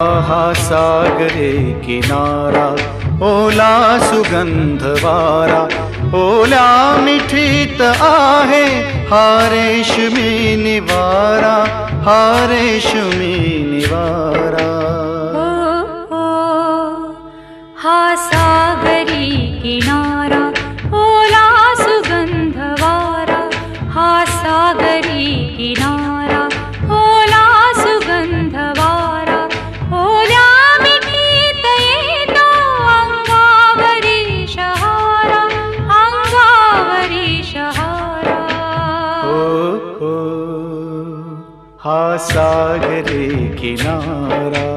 हा सागरे किनारा, ओला सुगंध वारा, ओल्या मिठीत आहे हा रेशमी निवारा, हा रेशमी निवारा. हा सागरी किनारा, ओला सुगंध वारा, हा सागरी किनारा, ओला सुगंध वारा, ओल्या मिठीत येतो अंगावरी शहारा, अंगावरी शहारा. हो, हा सागरी किनारा.